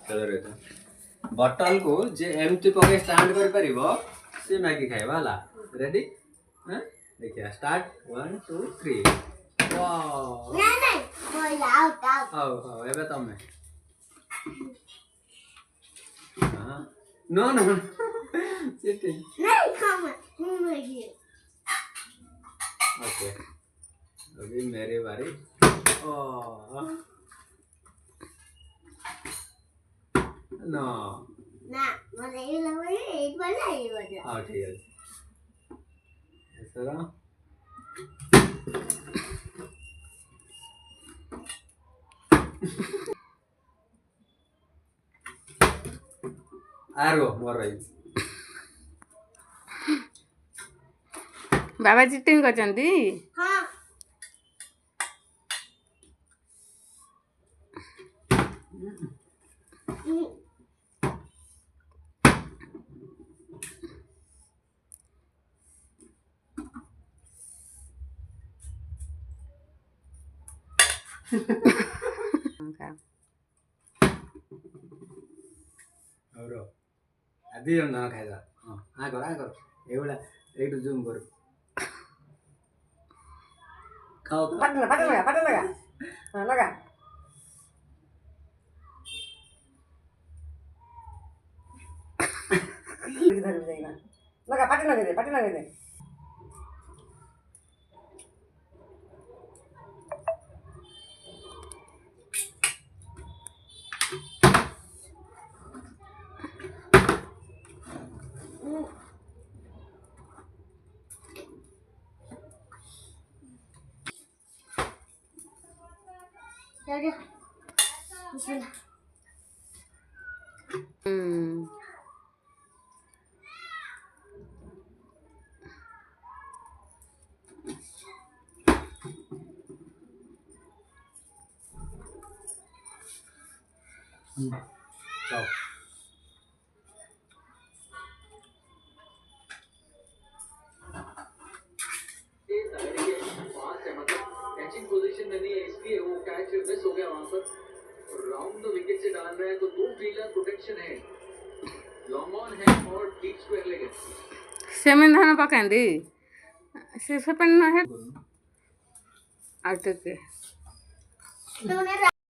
चलो रे बटल को जे एमती पके स्टार्ट कर परिबो से मैगी खाइबा हला रेडी हां देखिए स्टार्ट 1 2 3 वाओ नहीं बोल आउट आओ एबे तमे हां नो नो सिटिंग नहीं कम मैगी ओके अभी मेरी बारी ओ नो ना मुझे ये लग रहा है एक बार नहीं बजा हां ठीक है ऐसा आरो मोर रही बाबा चिटिंग करचंदी हां औरो आदि हम ना खाइदा हां आ कर एवला एटू जूम कर खाओ पट लगा हां लगा इधर भी जाएगा लगा पाटी लगा दे Ya udah. Bismillah. Ciao. Catching position में नहीं है इसलिए वो कैच मिस हो गया वहां पर राउंड द विकेट से डाल रहा है तो दो फील्डर प्रोटेक्शन है लॉन्ग ऑन है और डीप स्क्वायर लेग सेमेन धान पकांदी से पेन है आटे के